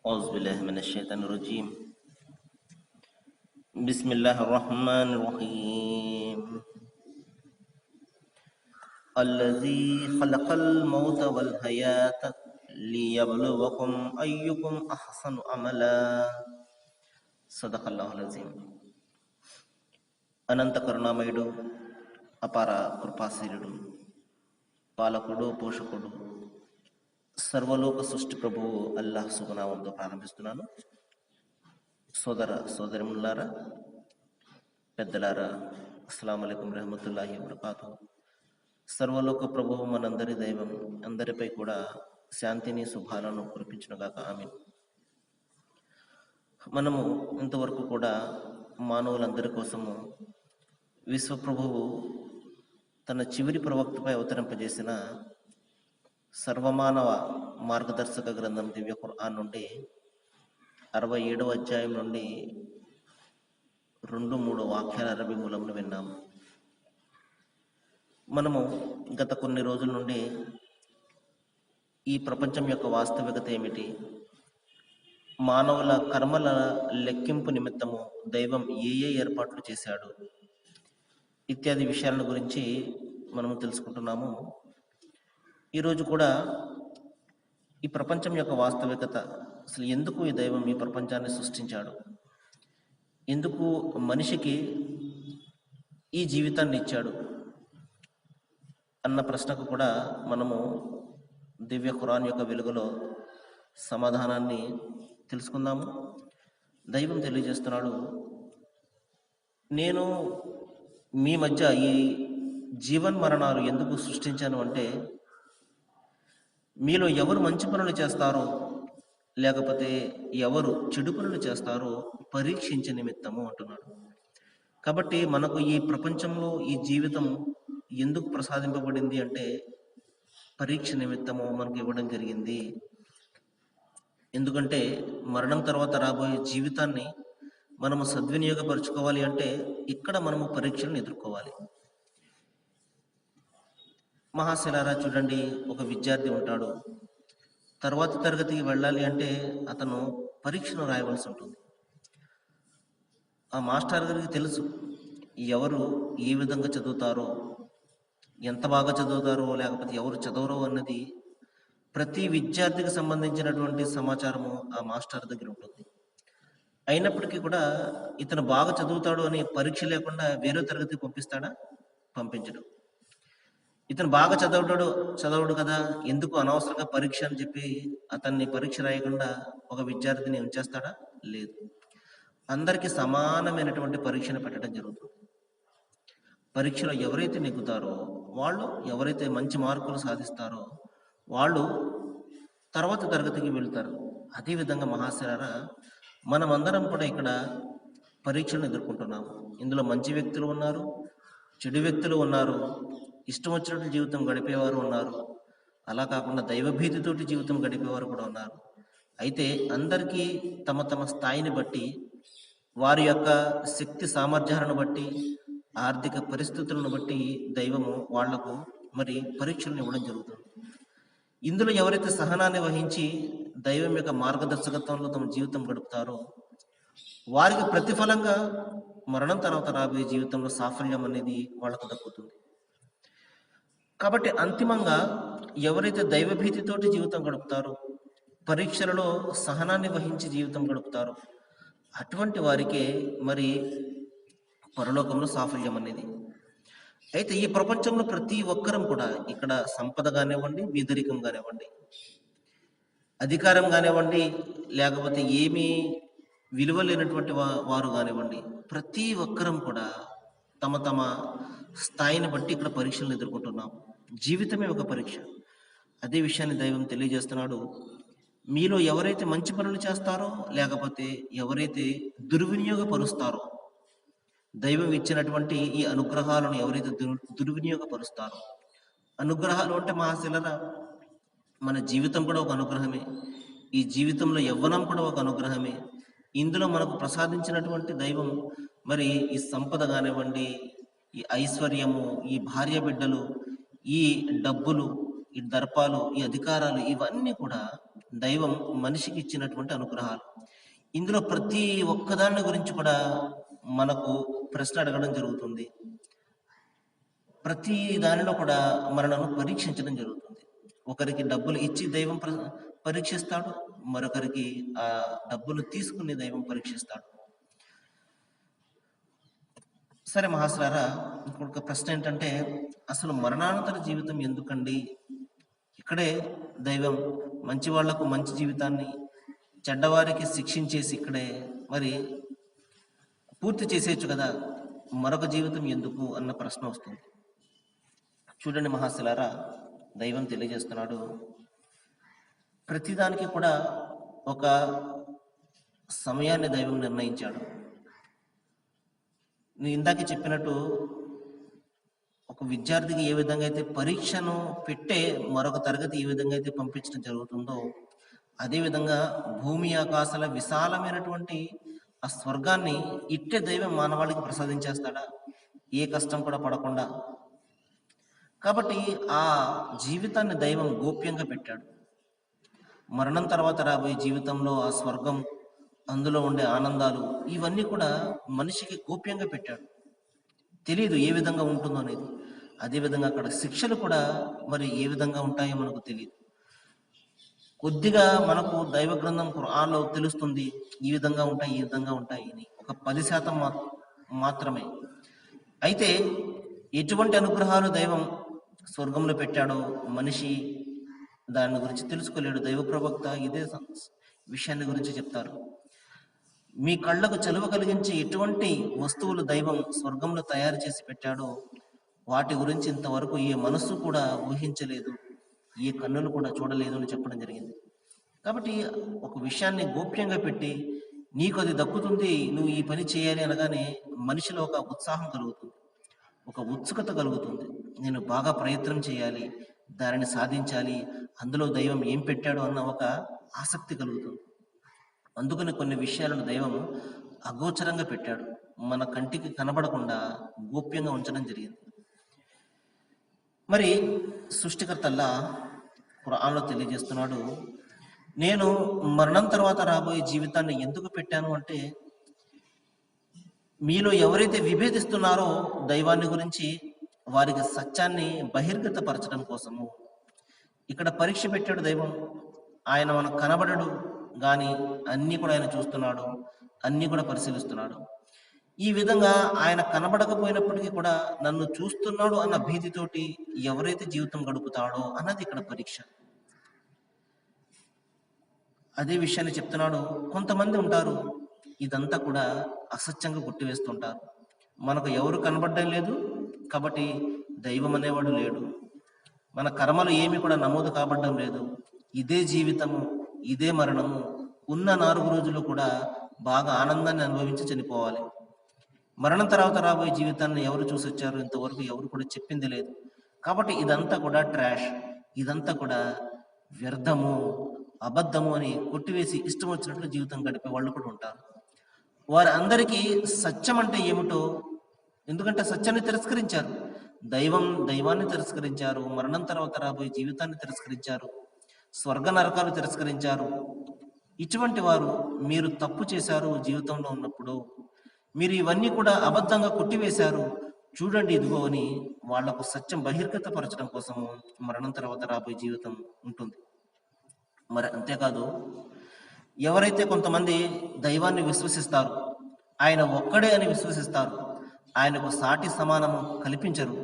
أعوذ بالله من الشيطان الرجيم. بسم الله الرحمن الرحيم. الذي خلق الموت والحياة ليبلوكم أيكم أحسن عملا. صدق الله العظيم. అనంత కరుణామయుడు, అపార కృపాశీలుడు, పాలకుడు, పోషకుడు, సర్వలోక సృష్టి ప్రభువు అల్లాహ్ సుబ్హానహు ప్రారంభిస్తున్నాను. సోదర సోదరిములారా, పెద్దలారా, అస్సలాము అలైకుం రహమతుల్లాహి వబరకాతుహు. సర్వలోక ప్రభువు మనందరి దైవం, అందరిపై కూడా శాంతిని శుభాలను కురిపించునుగాక, ఆమీన్. మనము ఇంతవరకు కూడా మానవులందరి కోసము విశ్వప్రభువు తన చివరి ప్రవక్తపై అవతరింపజేసిన సర్వమానవ మార్గదర్శక గ్రంథం దివ్య ఖురాన్ నుండి 67వ అధ్యాయం నుండి 2-3 వాక్యాల అరబీ మూలంను విన్నాము. మనము గత కొన్ని రోజుల నుండి ఈ ప్రపంచం యొక్క వాస్తవికత ఏమిటి, మానవుల కర్మల లెక్కింపు నిమిత్తము దైవం ఏ ఏర్పాట్లు చేశాడు ఇత్యాది విషయాలను గురించి మనము తెలుసుకుంటున్నాము. ఈరోజు కూడా ఈ ప్రపంచం యొక్క వాస్తవికత, అసలు ఎందుకు ఈ దైవం ఈ ప్రపంచాన్ని సృష్టించాడు, ఎందుకు మనిషికి ఈ జీవితాన్ని ఇచ్చాడు అన్న ప్రశ్నకు కూడా మనము దివ్య ఖురాన్ యొక్క వెలుగులో సమాధానాన్ని తెలుసుకుందాము. దైవం తెలియజేస్తున్నాడు, నేను మీ మధ్య ఈ జీవన్ మరణాలు ఎందుకు సృష్టించాను అంటే, మీలో ఎవరు మంచి పనులు చేస్తారో లేకపోతే ఎవరు చెడు పనులు చేస్తారో పరీక్షించే నిమిత్తము అంటున్నాడు. కాబట్టి మనకు ఈ ప్రపంచంలో ఈ జీవితం ఎందుకు ప్రసాదింపబడింది అంటే పరీక్ష నిమిత్తము మనకు ఇవ్వడం జరిగింది. ఎందుకంటే మరణం తర్వాత రాబోయే జీవితాన్ని మనము సద్వినియోగపరుచుకోవాలి అంటే ఇక్కడ మనము పరీక్షలను ఎదుర్కోవాలి. మహాశిలారా, చూడండి, ఒక విద్యార్థి ఉంటాడు, తర్వాతి తరగతికి వెళ్ళాలి అంటే అతను పరీక్షను రాయవలసి ఉంటుంది. ఆ మాస్టర్ గారికి తెలుసు ఎవరు ఏ విధంగా చదువుతారో, ఎంత బాగా చదువుతారో లేకపోతే ఎవరు చదవరో అన్నది ప్రతి విద్యార్థికి సంబంధించినటువంటి సమాచారము ఆ మాస్టర్ దగ్గర ఉంటుంది. అయినప్పటికీ కూడా ఇతను బాగా చదువుతాడు అని పరీక్ష లేకుండా వేరే తరగతికి పంపిస్తాడా? పంపించడు. ఇతను బాగా చదవడు కదా, ఎందుకు అనవసరంగా పరీక్ష అని చెప్పి అతన్ని పరీక్ష రాయకుండా ఒక విద్యార్థిని ఉంచేస్తాడా? లేదు. అందరికీ సమానమైనటువంటి పరీక్షను పెట్టడం జరుగుతుంది. పరీక్షలో ఎవరైతే నెగ్గుతారో వాళ్ళు, ఎవరైతే మంచి మార్కులు సాధిస్తారో వాళ్ళు తర్వాత తరగతికి వెళ్తారు. అదేవిధంగా మహాశిలారా, మనమందరం కూడా ఇక్కడ పరీక్షలను ఎదుర్కొంటున్నాము. ఇందులో మంచి వ్యక్తులు ఉన్నారు, చెడు వ్యక్తులు ఉన్నారు, ఇష్టం వచ్చినట్టు జీవితం గడిపేవారు ఉన్నారు, అలా కాకుండా దైవభీతితోటి జీవితం గడిపేవారు కూడా ఉన్నారు. అయితే అందరికీ తమ తమ స్థాయిని బట్టి, వారి యొక్క శక్తి సామర్థ్యాలను బట్టి, ఆర్థిక పరిస్థితులను బట్టి దైవము వాళ్లకు మరి పరీక్షలను ఇవ్వడం జరుగుతుంది. ఇందులో ఎవరైతే సహనాన్ని వహించి దైవం యొక్క మార్గదర్శకత్వంలో తమ జీవితం గడుపుతారో వారికి ప్రతిఫలంగా మరణం తర్వాత రాబోయే జీవితంలో సాఫల్యం అనేది వాళ్ళకు దక్కుతుంది. కాబట్టి అంతిమంగా ఎవరైతే దైవభీతితోటి జీవితం గడుపుతారో, పరీక్షలలో సహనాన్ని వహించి జీవితం గడుపుతారో అటువంటి వారికే మరి పరలోకంలో సాఫల్యం అనేది. అయితే ఈ ప్రపంచంలో ప్రతి ఒక్కరం కూడా ఇక్కడ సంపద కానివ్వండి, వీధరికం కానివ్వండి, అధికారం కానివ్వండి, లేకపోతే ఏమీ విలువ లేనటువంటి వారు కానివ్వండి, ప్రతి ఒక్కరం కూడా తమ తమ స్థాయిని బట్టి ఇక్కడ పరీక్షలను ఎదుర్కొంటున్నాం. జీవితమే ఒక పరీక్ష. అదే విషయాన్ని దైవం తెలియజేస్తున్నాడు, మీలో ఎవరైతే మంచి పనులు చేస్తారో లేకపోతే ఎవరైతే దుర్వినియోగపరుస్తారో, దైవం ఇచ్చినటువంటి ఈ అనుగ్రహాలను ఎవరైతే దుర్వినియోగపరుస్తారో, అనుగ్రహాలు అంటే మహాశిలరా, మన జీవితం కూడా ఒక అనుగ్రహమే, ఈ జీవితంలో యవ్వనం కూడా ఒక అనుగ్రహమే. ఇందులో మనకు ప్రసాదించినటువంటి దైవం మరి ఈ సంపద కానివ్వండి, ఈ ఐశ్వర్యము, ఈ భార్య బిడ్డలు, ఈ డబ్బులు, ఈ దర్పాలు, ఈ అధికారాలు, ఇవన్నీ కూడా దైవం మనిషికి ఇచ్చినటువంటి అనుగ్రహాలు. ఇందులో ప్రతి ఒక్కదాని గురించి కూడా మనకు ప్రశ్న అడగడం జరుగుతుంది. ప్రతి దానిలో కూడా మనలను పరీక్షించడం జరుగుతుంది. ఒకరికి డబ్బులు ఇచ్చి దైవం పరీక్షిస్తాడు, మరొకరికి ఆ డబ్బులు తీసుకుని దైవం పరీక్షిస్తాడు. సరే మహాశులారా, ఇంకొక ప్రశ్న ఏంటంటే, అసలు మరణానంతర జీవితం ఎందుకండి? ఇక్కడే దైవం మంచి వాళ్లకు మంచి జీవితాన్ని, చెడ్డవారికి శిక్షించేసి ఇక్కడే మరి పూర్తి చేసేయచ్చు కదా, మరొక జీవితం ఎందుకు అన్న ప్రశ్న వస్తుంది. చూడండి మహాశులారా, దైవం తెలియజేస్తున్నాడు, ప్రతిదానికి కూడా ఒక సమయాన్ని దైవం నిర్ణయించాడు. నేను ఇందాకే చెప్పినట్టు, ఒక విద్యార్థికి ఏ విధంగా అయితే పరీక్షను పెట్టే మరొక తరగతి ఏ విధంగా అయితే పంపించడం జరుగుతుందో, అదేవిధంగా భూమి ఆకాశాల విశాలమైనటువంటి ఆ స్వర్గాన్ని ఇట్టే దైవం మానవాళికి ప్రసాదించేస్తాడా, ఏ కష్టం కూడా పడకుండా? కాబట్టి ఆ జీవితాన్ని దైవం గోప్యంగా పెట్టాడు. మరణం తర్వాత రాబోయే జీవితంలో ఆ స్వర్గం, అందులో ఉండే ఆనందాలు, ఇవన్నీ కూడా మనిషికి గోప్యంగా పెట్టాడు. తెలియదు ఏ విధంగా ఉంటుందో అనేది. అదేవిధంగా అక్కడ శిక్షలు కూడా మరి ఏ విధంగా ఉంటాయో మనకు తెలియదు. కొద్దిగా మనకు దైవ గ్రంథం ఖురాన్లో తెలుస్తుంది, ఈ విధంగా ఉంటాయి, ఈ విధంగా ఉంటాయి అని. ఒక 10% మాత్రమే. అయితే ఎటువంటి అనుగ్రహాలు దైవం స్వర్గంలో పెట్టాడో మనిషి దాని గురించి తెలుసుకోలేడు. దైవ ప్రవక్త ఇదే విషయాన్ని గురించి చెప్తారు. మీ కళ్ళకు చలువ కలిగించే ఎటువంటి వస్తువులు దైవం స్వర్గంలో తయారు చేసి పెట్టాడో వాటి గురించి ఇంతవరకు ఏ మనస్సు కూడా ఊహించలేదు, ఏ కన్నులు కూడా చూడలేదు అని చెప్పడం జరిగింది. కాబట్టి ఒక విషయాన్ని గోప్యంగా పెట్టి నీకు అది దక్కుతుంది, నువ్వు ఈ పని చేయాలి అనగానే మనిషిలో ఒక ఉత్సాహం కలుగుతుంది, ఒక ఉత్సుకత కలుగుతుంది. నేను బాగా ప్రయత్నం చేయాలి, దానిని సాధించాలి, అందులో దైవం ఏం పెట్టాడో అన్న ఒక ఆసక్తి కలుగుతుంది. అందుకని కొన్ని విషయాలను దైవం అగోచరంగా పెట్టాడు, మన కంటికి కనబడకుండా గోప్యంగా ఉంచడం జరిగింది. మరి సృష్టికర్తల్లా ఖురాన్లో తెలియజేస్తున్నాడు, నేను మరణం తర్వాత రాబోయే జీవితాన్ని ఎందుకు పెట్టాను అంటే, మీలో ఎవరైతే విభేదిస్తున్నారో దైవాన్ని గురించి, వారికి సత్యాన్ని బహిర్గతపరచడం కోసము. ఇక్కడ పరీక్ష పెట్టాడు దైవం. ఆయన మనకు కనబడడు కానీ అన్నీ కూడా ఆయన చూస్తున్నాడు, అన్నీ కూడా పరిశీలిస్తున్నాడు. ఈ విధంగా ఆయన కనబడకపోయినప్పటికీ కూడా నన్ను చూస్తున్నాడు అన్న భీతితోటి ఎవరైతే జీవితం గడుపుతాడో అన్నది ఇక్కడ పరీక్ష. అదే విషయాన్ని చెప్తున్నాడు. కొంతమంది ఉంటారు, ఇదంతా కూడా అసత్యంగా కొట్టివేస్తుంటారు. మనకు ఎవరు కనబడడం లేదు కాబట్టి దైవం అనేవాడు లేడు, మన కర్మలు ఏమి కూడా నమోదు కాబడడం లేదు, ఇదే జీవితము, ఇదే మరణము, ఉన్న 4 రోజులు కూడా బాగా ఆనందాన్ని అనుభవించి చనిపోవాలి. మరణం తర్వాత రాబోయే జీవితాన్ని ఎవరు చూసి వచ్చారు, ఇంతవరకు ఎవరు కూడా చెప్పింది లేదు. కాబట్టి ఇదంతా కూడా ట్రాష్, ఇదంతా కూడా వ్యర్థము, అబద్ధము అని కొట్టివేసి ఇష్టం వచ్చినట్లు జీవితం గడిపే వాళ్ళు కూడా ఉంటారు. వారందరికీ సత్యం అంటే ఏమిటో, ఎందుకంటే సత్యాన్ని తిరస్కరించారు, దైవాన్ని తిరస్కరించారు, మరణం తర్వాత రాబోయే జీవితాన్ని తిరస్కరించారు, స్వర్గ నరకాలు తిరస్కరించారు. ఇటువంటి వారు, మీరు తప్పు చేశారు జీవితంలో ఉన్నప్పుడు, మీరు ఇవన్నీ కూడా అబద్ధంగా కొట్టివేశారు, చూడండి ఇదిగో అని వాళ్లకు సత్యం బహిర్గతపరచడం కోసము మరణం తర్వాత రాబోయే జీవితం ఉంటుంది. మరి అంతేకాదు, ఎవరైతే కొంతమంది దైవాన్ని విశ్వసిస్తారు, ఆయన ఒక్కడే అని విశ్వసిస్తారు, ఆయనకు సాటి సమానము కల్పించరు,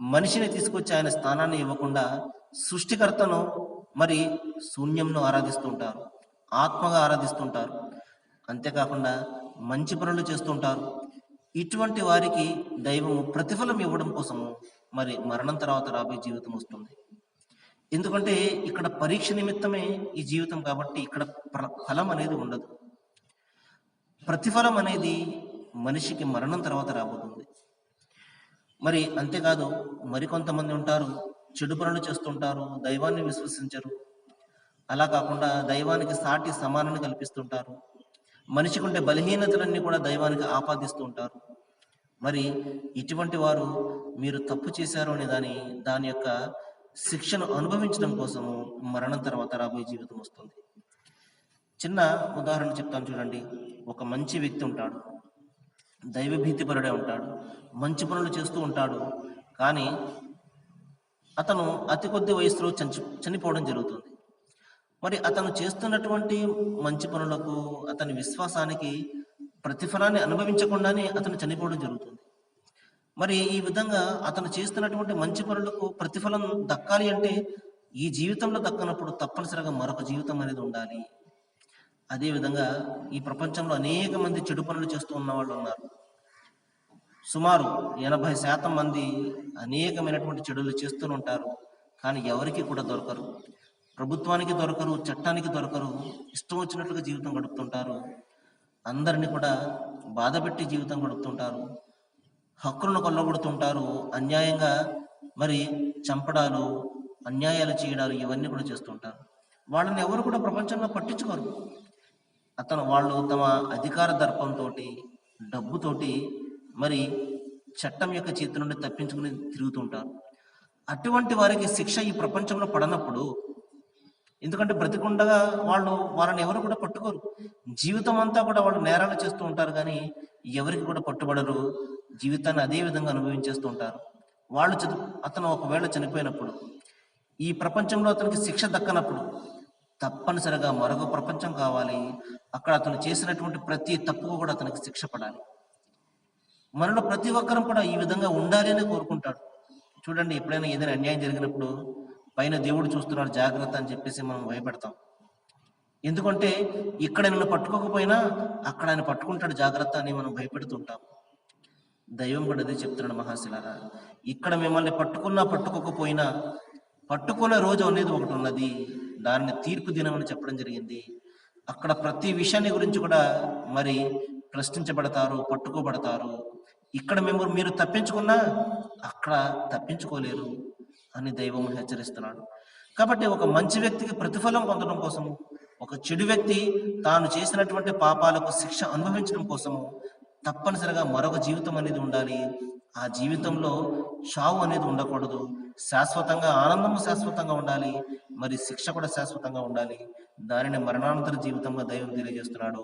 మనిషిని తీసుకొచ్చి ఆయన స్థానాన్ని ఇవ్వకుండా సృష్టికర్తను మరి శూన్యంను ఆరాధిస్తుంటారు, ఆత్మగా ఆరాధిస్తుంటారు, అంతేకాకుండా మంచి పనులు చేస్తుంటారు. ఇటువంటి వారికి దైవము ప్రతిఫలం ఇవ్వడం కోసము మరి మరణం తర్వాత రాబోయే జీవితం వస్తుంది. ఎందుకంటే ఇక్కడ పరీక్ష నిమిత్తమే ఈ జీవితం కాబట్టి ఇక్కడ ఫలం అనేది ఉండదు. ప్రతిఫలం అనేది మనిషికి మరణం తర్వాత రాబోతుంది. మరి అంతేకాదు, మరికొంతమంది ఉంటారు, చెడు పనులు చేస్తుంటారు, దైవాన్ని విశ్వసించరు. అలా కాకుండా దైవానికి సాటి సమానాన్ని కల్పిస్తుంటారు, మనిషికి ఉండే బలహీనతలన్నీ కూడా దైవానికి ఆపాదిస్తూ ఉంటారు. మరి ఇటువంటి వారు మీరు తప్పు చేశారు అనే దాని యొక్క శిక్షను అనుభవించడం కోసము మరణం తర్వాత రాబోయే జీవితం వస్తుంది. చిన్న ఉదాహరణ చెప్తాను చూడండి. ఒక మంచి వ్యక్తి ఉంటాడు, దైవభీతిపరుడే ఉంటాడు, మంచి పనులు చేస్తూ ఉంటాడు. కానీ అతను అతి కొద్ది వయసులో చనిపోవడం జరుగుతుంది. మరి అతను చేస్తున్నటువంటి మంచి పనులకు, అతని విశ్వాసానికి ప్రతిఫలాన్ని అనుభవించకుండానే అతను చనిపోవడం జరుగుతుంది. మరి ఈ విధంగా అతను చేస్తున్నటువంటి మంచి పనులకు ప్రతిఫలం దక్కాలి అంటే ఈ జీవితంలో దక్కనప్పుడు తప్పనిసరిగా మరొక జీవితం అనేది ఉండాలి. అదేవిధంగా ఈ ప్రపంచంలో అనేక మంది చెడు పనులు చేస్తూ ఉన్న వాళ్ళు ఉన్నారు. సుమారు 80% మంది అనేకమైనటువంటి చెడులు చేస్తూ ఉంటారు. కానీ ఎవరికి కూడా దొరకరు, ప్రభుత్వానికి దొరకరు, చట్టానికి దొరకరు. ఇష్టం వచ్చినట్లుగా జీవితం గడుపుతుంటారు. అందరినీ కూడా బాధపెట్టి జీవితం గడుపుతుంటారు. హక్కులను కొల్లగొడుతుంటారు. అన్యాయంగా మరి చంపడాలు, అన్యాయాలు చేయడాలు ఇవన్నీ కూడా చేస్తుంటారు. వాళ్ళని ఎవరు కూడా ప్రపంచంలో పట్టించుకోరు. వాళ్ళు తమ అధికార దర్పంతో, డబ్బుతోటి మరి చట్టం యొక్క చేతి నుండి తప్పించుకుని తిరుగుతుంటారు. అటువంటి వారికి శిక్ష ఈ ప్రపంచంలో పడనప్పుడు, ఎందుకంటే బ్రతికుండగా వాళ్ళని ఎవరు కూడా పట్టుకోరు. జీవితం అంతా కూడా వాళ్ళు నేరాలు చేస్తూ ఉంటారు, కానీ ఎవరికి కూడా పట్టుబడరు. జీవితాన్ని అదే విధంగా అనుభవించేస్తూ ఉంటారు. అతను ఒకవేళ చనిపోయినప్పుడు, ఈ ప్రపంచంలో అతనికి శిక్ష దక్కనప్పుడు తప్పనిసరిగా మరొక ప్రపంచం కావాలి. అక్కడ అతను చేసినటువంటి ప్రతి తప్పుకు కూడా అతనికి శిక్ష పడాలి. మనలో ప్రతి ఒక్కరం కూడా ఈ విధంగా ఉండాలి అని కోరుకుంటాడు. చూడండి, ఎప్పుడైనా ఏదైనా అన్యాయం జరిగినప్పుడు పైన దేవుడు చూస్తున్నాడు జాగ్రత్త అని చెప్పేసి మనం భయపడతాం. ఎందుకంటే ఇక్కడ నిన్ను పట్టుకోకపోయినా అక్కడ ఆయన పట్టుకుంటాడు జాగ్రత్త అని మనం భయపెడుతుంటాం. దైవం కూడా అదే చెప్తున్నాడు మహాశిలారా. ఇక్కడ మిమ్మల్ని పట్టుకున్నా పట్టుకోకపోయినా పట్టుకునే రోజు అనేది ఒకటి ఉన్నది, దానిని తీర్పు దినం అని చెప్పడం జరిగింది. అక్కడ ప్రతి విషయాన్ని గురించి కూడా మరి ప్రశ్నించబడతారు, పట్టుకోబడతారు. ఇక్కడ మీరు తప్పించుకున్నా అక్కడ తప్పించుకోలేరు అని దైవం హెచ్చరిస్తున్నాడు. కాబట్టి ఒక మంచి వ్యక్తికి ప్రతిఫలం పొందడం కోసము, ఒక చెడు వ్యక్తి తాను చేసినటువంటి పాపాలకు శిక్ష అనుభవించడం కోసము తప్పనిసరిగా మరొక జీవితం అనేది ఉండాలి. ఆ జీవితంలో చావు అనేది ఉండకూడదు. శాశ్వతంగా ఆనందము శాశ్వతంగా ఉండాలి, మరి శిక్ష కూడా శాశ్వతంగా ఉండాలి. దానిని మరణానంతర జీవితంగా దైవం తెలియజేస్తున్నాడు.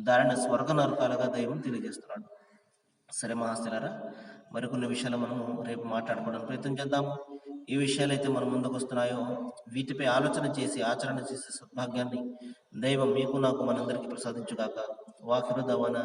దానిని స్వర్గ నరకాలుగా దైవం తెలియజేస్తున్నాడు. సరే మహాశిలారా, మరికొన్ని విషయాలు మనము రేపు మాట్లాడుకోవడానికి ప్రయత్నం చేద్దాము. ఏ విషయాలు అయితే మన ముందుకు వస్తున్నాయో వీటిపై ఆలోచన చేసి ఆచరణ చేసే సద్భాగ్యాన్ని దైవం మీకు నాకు మనందరికీ ప్రసాదించుగాక. వాకిరు దవన